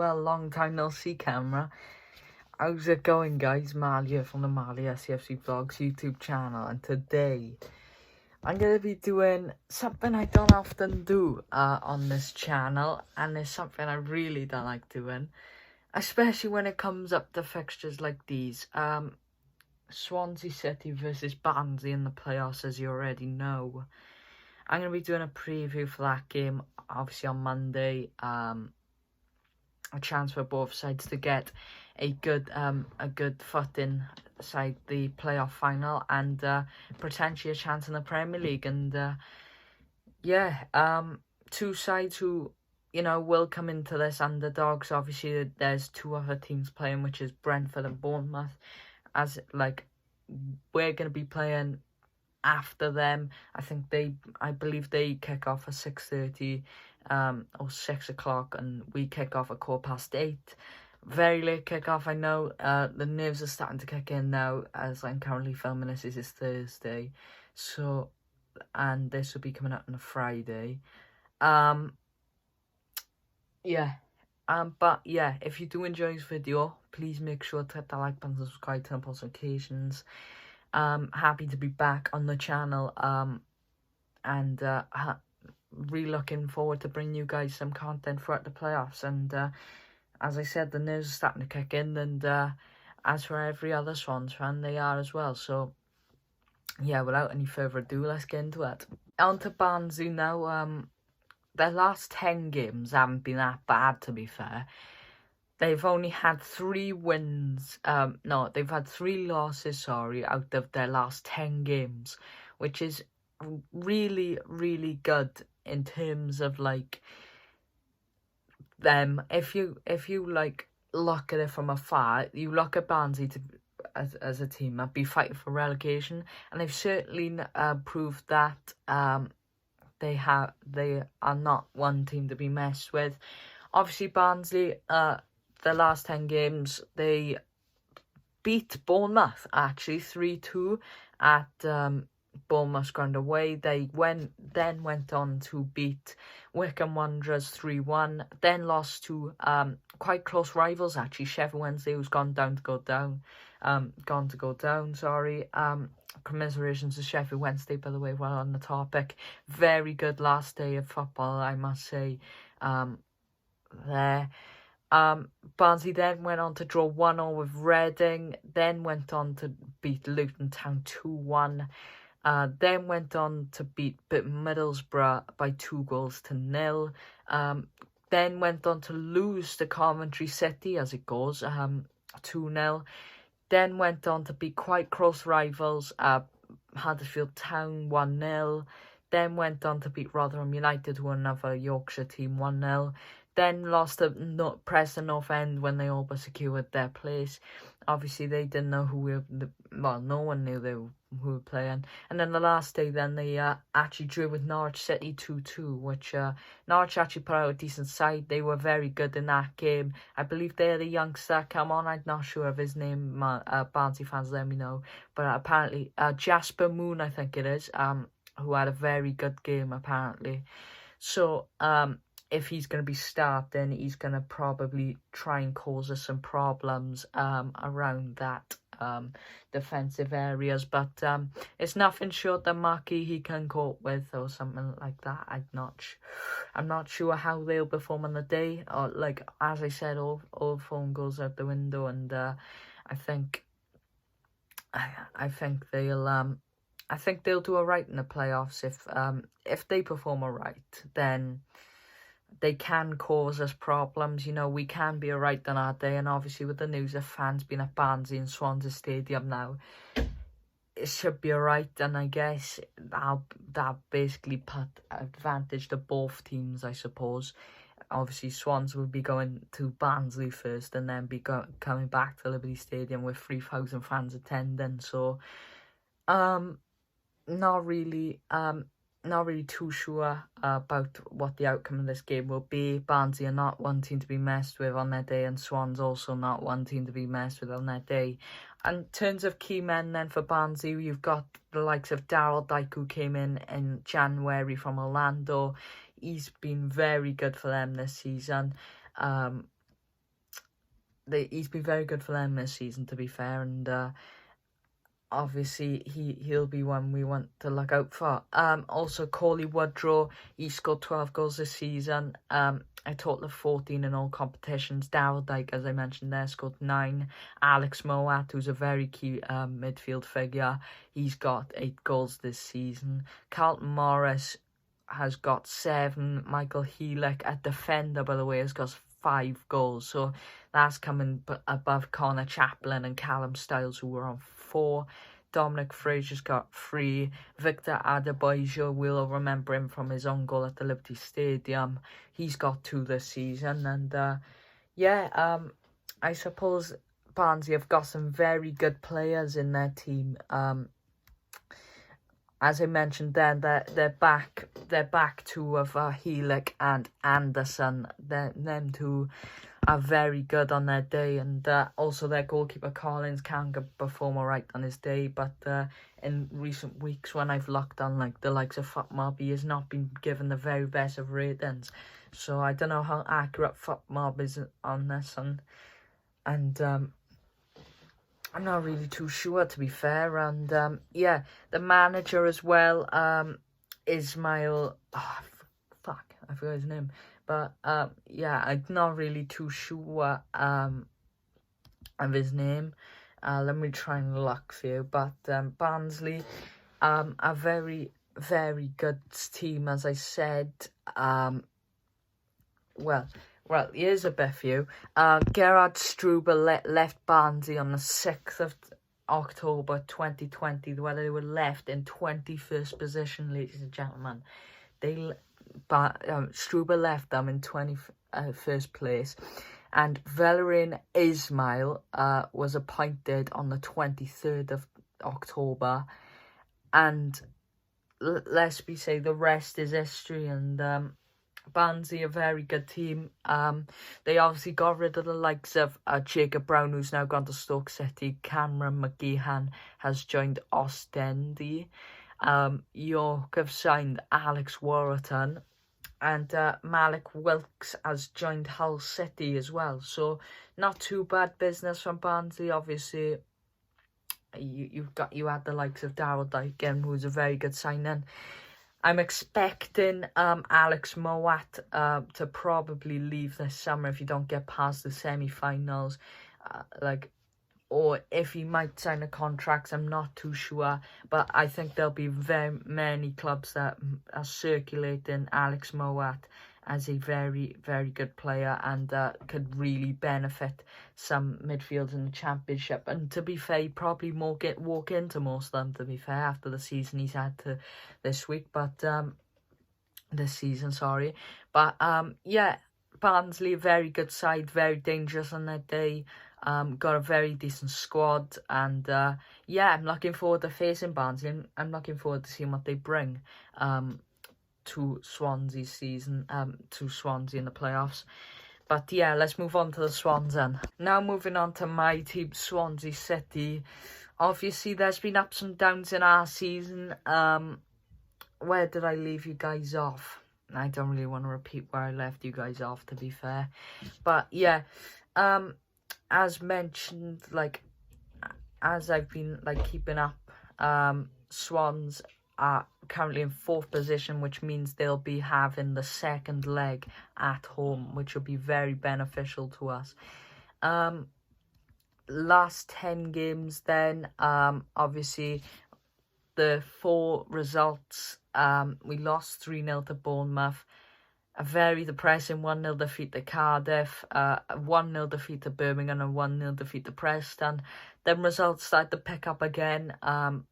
Well, long time no see, camera. How's it going, guys? Mal here from the Mali SCFC Vlogs YouTube channel, and today I'm going to be doing something I don't often do on this channel, and it's something I really don't like doing, especially when it comes up to fixtures like these. Swansea City versus Barnsley in the playoffs, as you already know. I'm going to be doing a preview for that game, obviously on Monday. A chance for both sides to get a good footing side the playoff final, and potentially a chance in the Premier League. And two sides who, you know, will come into this underdogs. Obviously there's two other teams playing, which is Brentford and Bournemouth, as like we're going to be playing after them. I believe they kick off at 6:30 or 6 o'clock, and we kick off at 8:15. Very late kick-off, I know. The nerves are starting to kick in now, as I'm currently filming this. This is Thursday, so, and this will be coming out on a Friday. But yeah, if you do enjoy this video, please make sure to hit the like button, subscribe, turn on post notifications. Happy to be back on the channel, and really looking forward to bringing you guys some content throughout the playoffs. And as I said, the nerves are starting to kick in, and as for every other Swans fan, they are as well. So yeah, without any further ado, let's get into it. On to Barnsley now. Their last 10 games haven't been that bad, to be fair. They've only had 3 wins. No, they've had 3 losses, out of their last 10 games, which is really, really good in terms of like them. If you like look at it from afar, you look at Barnsley as a team that be fighting for relegation, and they've certainly proved that they are not one team to be messed with. Obviously, Barnsley, the last 10 games, they beat Bournemouth actually 3-2 at Bournemouth's ground away. They then went on to beat Wycombe Wanderers 3-1. Then lost to quite close rivals actually, Sheffield Wednesday, who's gone to go down. Commiserations to Sheffield Wednesday, by the way, while on the topic. Very good last day of football, I must say. There. Barnsley then went on to draw 1-0 with Reading, then went on to beat Luton Town 2-1, then went on to beat Middlesbrough by 2-0, then went on to lose to Coventry City, as it goes, 2-0, then went on to beat quite close rivals, Huddersfield Town 1-0, then went on to beat Rotherham United, who are another Yorkshire team, 1-0. Then lost to Preston North End when they all but secured their place. Obviously, they didn't know no one knew who were playing. And then the last day, then they actually drew with Norwich City 2-2, which Norwich actually put out a decent side. They were very good in that game. I believe they had a youngster come on. I'm not sure of his name. Barnsley fans, let me know. But apparently, Jasper Moon, I think it is, who had a very good game, apparently. So, if he's going to be starting, he's going to probably try and cause us some problems around that defensive areas. But it's nothing short than Marquis he can cope with, or something like that. I'm not sure how they'll perform on the day. Or, like, as I said, all phone goes out the window, and I think they'll do alright in the playoffs. If they perform alright, then they can cause us problems. You know, we can be alright on our day, and obviously with the news of fans being at Barnsley and Swansea Stadium now, it should be alright, and I guess that basically put advantage to both teams, I suppose. Obviously, Swans will be going to Barnsley first, and then be coming back to Liberty Stadium with 3,000 fans attending. So, not really too sure about what the outcome of this game will be. Barnsley are not one team to be messed with on their day, and Swans also not one team to be messed with on their day. in terms of key men then for Barnsley, you've got the likes of Daryl Dyke, who came in January from Orlando. He's been very good for them this season. He's been very good for them this season, to be fair, and obviously he'll be one we want to look out for. Also Corley Woodrow, he scored 12 goals this season. A total of 14 in all competitions. Daryl Dyke, as I mentioned there, scored 9. Alex Mowat, who's a very key midfield figure, he's got 8 goals this season. Carlton Morris has got 7. Michael Heelick, a defender, by the way, has got 5 goals. So that's coming above Connor Chaplin and Callum Styles, who were on 4. Dominic Fraser's got 3. Victor Adebayo, we'll remember him from his own goal at the Liberty Stadium. He's got 2 this season. And I suppose Barnsley have got some very good players in their team. As I mentioned then, they're back 2 of Heelick and Anderson. Them 2 are very good on their day, and also their goalkeeper Collins can perform alright on his day, but in recent weeks when I've looked on like the likes of FootMob, he has not been given the very best of ratings, so I don't know how accurate FootMob is on this, and I'm not really too sure, to be fair. And the manager as well, Ismail, I forgot his name. But I'm not really too sure of his name. Let me try and look for you. But Barnsley, a very, very good team, as I said. Well, here's a bit for you. Gerard Struber left Barnsley on the 6th of October 2020, where they were left in 21st position, ladies and gentlemen. Struber left them in 21st place, and Valérien Ismail was appointed on the 23rd of October, and let's be say the rest is history. And Barnsley, a very good team. They obviously got rid of the likes of Jacob Brown, who's now gone to Stoke City. Cameron McGeehan has joined Ostende. York have signed Alex Warburton, and Malik Wilkes has joined Hull City as well. So not too bad business from Barnsley. Obviously, you had the likes of Daryl Dyke, who's a very good signing. I'm expecting Alex Mowat to probably leave this summer if he don't get past the semi-finals. Or if he might sign a contract, I'm not too sure. But I think there'll be very many clubs that are circulating Alex Mowat as a very, very good player, and could really benefit some midfields in the Championship. And to be fair, he probably walk into most of them, to be fair, after the season he's had this season, sorry. But Barnsley, very good side, very dangerous on their day. Got a very decent squad, and I'm looking forward to facing Barnsley. I'm looking forward to seeing what they bring to Swansea season, to Swansea in the playoffs. But let's move on to the Swans then. Now moving on to my team, Swansea City. Obviously, there's been ups and downs in our season. Where did I leave you guys off? I don't really want to repeat where I left you guys off, to be fair. But as mentioned, as I've been keeping up, Swans are currently in 4th position, which means they'll be having the second leg at home, which will be very beneficial to us. Last 10 games then, obviously the 4 results, we lost 3-0 to Bournemouth, a very depressing 1-0 defeat to Cardiff, a 1-0 defeat to Birmingham, and a 1-0 defeat to Preston. Then results started to pick up again,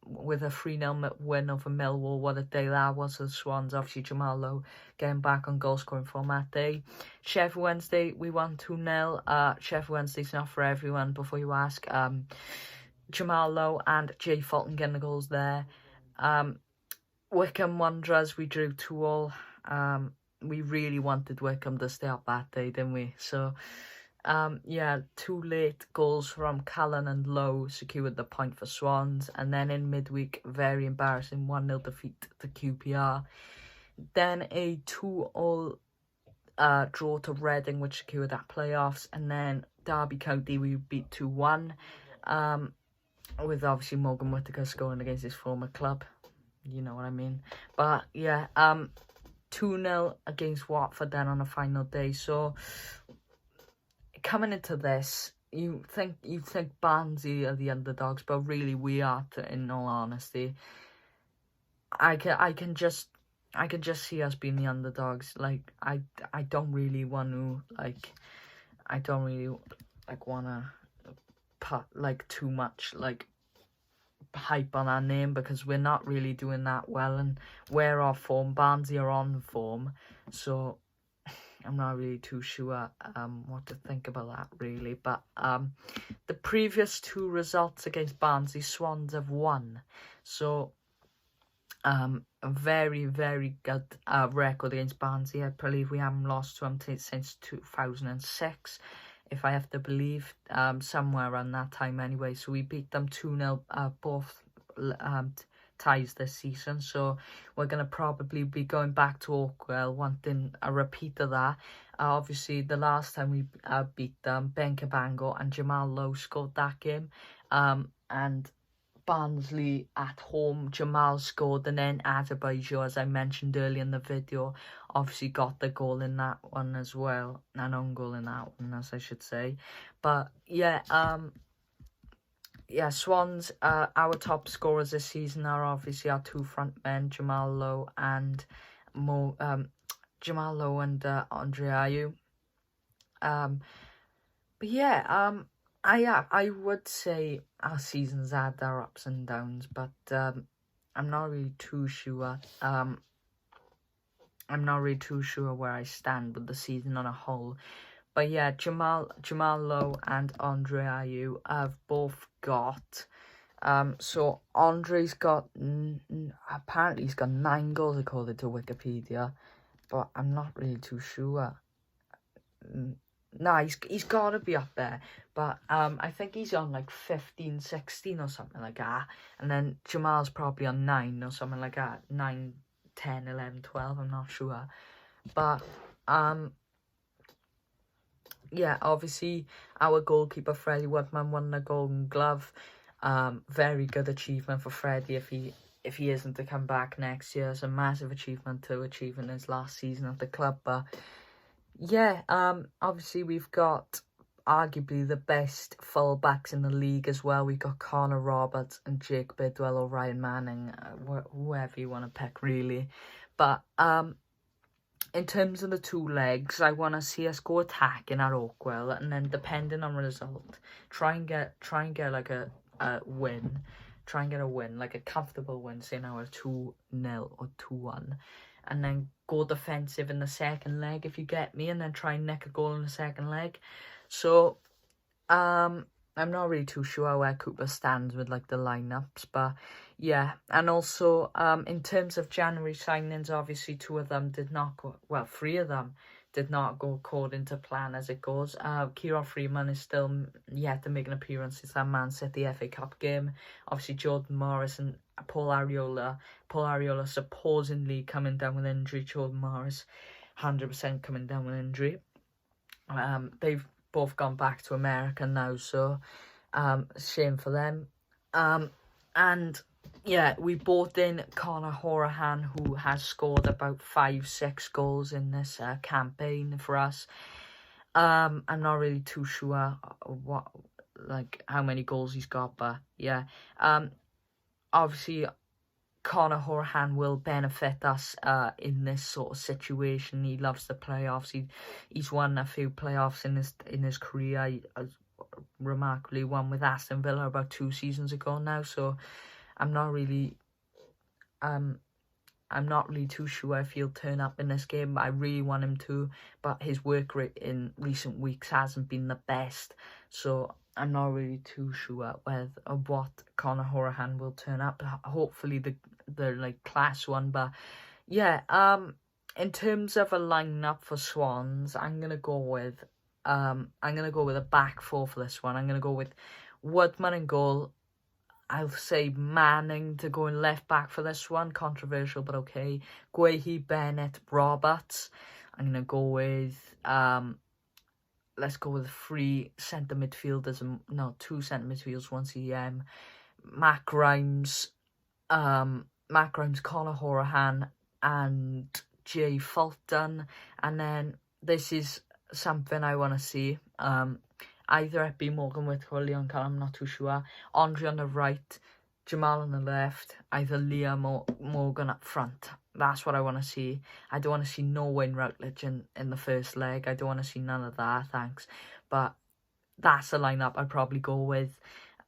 with a 3-0 win over Millwall. What a day that was for the Swans. Obviously, Jamal Lowe getting back on goal-scoring form that day. Sheffield Wednesday, we won 2-0. Sheffield Wednesday's not for everyone, before you ask. Jamal Lowe and Jay Fulton getting the goals there. Wycombe Wanderers, we drew 2-2. We really wanted Wycombe to stay up that day, didn't we? So Yeah, 2 late goals from Callan and Lowe secured the point for Swans, and then in midweek, very embarrassing 1-0 defeat to QPR. Then a 2-all draw to Reading, which secured that playoffs, and then Derby County we beat 2-1, with obviously Morgan Whittaker scoring against his former club. You know what I mean. But yeah, 2-0 against Watford then on the final day. So coming into this, you think Barnsley are the underdogs, but really we are. In all honesty, I can just see us being the underdogs. Like I don't really want to wanna put like too much like hype on our name, because we're not really doing that well, and we're off form. Barnsley are on form, so I'm not really too sure what to think about that really. But the previous 2 results against Barnsley, Swans have won, so a very, very good record against Barnsley. I believe we haven't lost to them since 2006, if I have to believe, somewhere around that time anyway. So we beat them 2-0 both ties this season, so we're going to probably be going back to Oakwell wanting a repeat of that. Obviously the last time we beat them, Ben Cabango and Jamal Lowe scored that game, and Barnsley at home, Jamal scored, and then Azerbaijan, as I mentioned earlier in the video, obviously got the goal in that one as well, an own goal in that one, as I should say. But yeah, Swans, our top scorers this season are obviously our 2 front men, Jamal Lowe and Andre Ayew. But yeah, I would say our season's had their ups and downs, but I'm not really too sure. I'm not really too sure where I stand with the season on a whole. But yeah, Jamal Lowe and Andre Ayew have both got. So Andre's got apparently he's got 9 goals according to Wikipedia, but I'm not really too sure. No, he's got to be up there, but I think he's on like 15, 16 or something like that, and then Jamal's probably on 9 or something like that, 9, 10, 11, 12, I'm not sure, but yeah, obviously our goalkeeper Freddie Woodman won the Golden Glove. Very good achievement for Freddie if he isn't to come back next year. It's a massive achievement to achieve in his last season at the club, but yeah, obviously we've got arguably the best fullbacks in the league as well. We've got Connor Roberts and Jake Bidwell or Ryan Manning, whoever you want to pick really. But in terms of the 2 legs, I want to see us go attacking at Oakwell, and then depending on result, try and get like a win. Try and get a win, like a comfortable win, say now a 2-0 or 2-1. And then go defensive in the second leg, if you get me, and then try and nick a goal in the second leg. So, I'm not really too sure where Cooper stands with like the lineups, but yeah. And also, in terms of January signings, obviously 2 of them did not go, well, 3 of them did not go according to plan as it goes. Kieran Freeman is still yet to make an appearance since that Man City FA Cup game. Obviously, Jordan Morris and Paul Ariola supposedly coming down with injury. Jordan Morris 100% coming down with injury. They've both gone back to America now, so shame for them. And yeah, we bought in Conor Horahan, who has scored about 5-6 goals in this campaign for us. I'm not really too sure how many goals he's got, but yeah. Obviously, Conor Horahan will benefit us in this sort of situation. He loves the playoffs. He's won a few playoffs in his career. He has remarkably won with Aston Villa about 2 seasons ago now. So I'm not really too sure if he'll turn up in this game. I really want him to, but his work rate in recent weeks hasn't been the best. So I'm not really too sure what Conor Horahan will turn up. Hopefully the like class one. But yeah, in terms of a lineup for Swans, I'm gonna go with I'm going to go with a back four for this one. I'm going to go with Woodman in goal. I'll say Manning to go in left back for this one. Controversial, but okay. Guehi, Bennett, Roberts. I'm going to go with... let's go with 3 centre midfielders. No, 2 centre midfielders, one CM. Matt Grimes, Connor Horahan, and Jay Fulton. And then this is something I want to see. Either it be Morgan Whitcomb or Leon Callum, I'm not too sure. Andre on the right, Jamal on the left, either Liam or Morgan up front. That's what I want to see. I don't want to see no Wayne Routledge in the first leg. I don't want to see none of that, thanks. But that's the lineup I'd probably go with.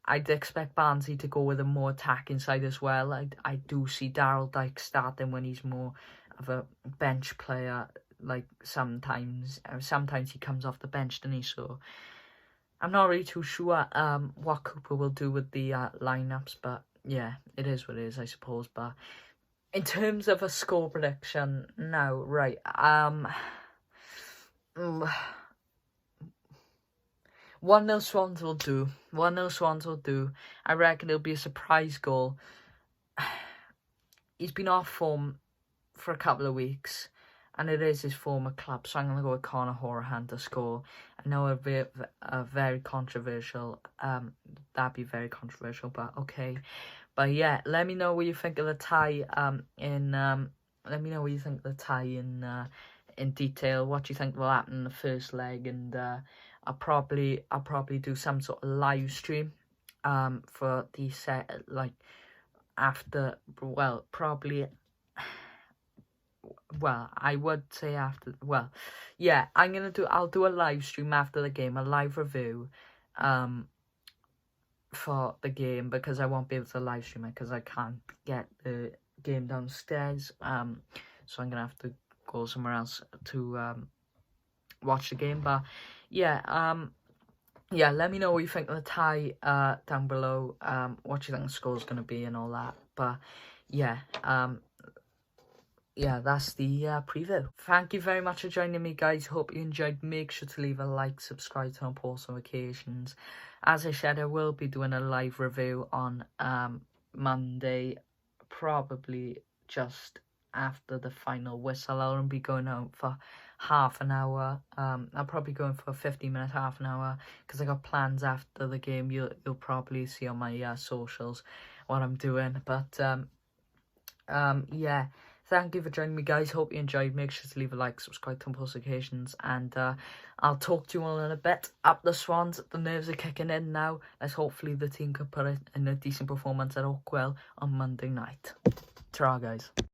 I'd expect Barnsley to go with a more attacking side as well. I do see Daryl Dyke starting when he's more of a bench player. Like sometimes he comes off the bench, doesn't he? So I'm not really too sure what Cooper will do with the lineups, but yeah, it is what it is, I suppose. But in terms of a score prediction, now, right, 1-0 Swans will do. 1-0 Swans will do. I reckon it'll be a surprise goal. He's been off form for a couple of weeks, and it is his former club, so I'm going to go with Connor Horahan to score. I know a very controversial, that'd be very controversial, but okay. But yeah, let me know what you think of the tie let me know what you think of the tie in detail. What do you think will happen in the first leg? And I'll probably do some sort of live stream for the set, like after, well, probably, well, I would say after, well, yeah, I'll do a live stream after the game, a live review for the game, because I won't be able to live stream it because I can't get the game downstairs. So I'm gonna have to go somewhere else to watch the game. But yeah, yeah, let me know what you think of the tie down below. What you think the score's gonna be and all that. But yeah, yeah, that's the preview. Thank you very much for joining me, guys. Hope you enjoyed. Make sure to leave a like, subscribe, turn on post notifications. As I said, I will be doing a live review on Monday, probably just after the final whistle. I'll be going out for half an hour. I'll probably go in for a 15-minute, half an hour, because I got plans after the game. You'll probably see on my socials what I'm doing. But yeah. Thank you for joining me, guys. Hope you enjoyed. Make sure to leave a like, subscribe, turn on post notifications, and I'll talk to you all in a bit. Up the Swans, the nerves are kicking in now. Let's hopefully the team can put in a decent performance at Oakwell on Monday night. Ta-ra, guys.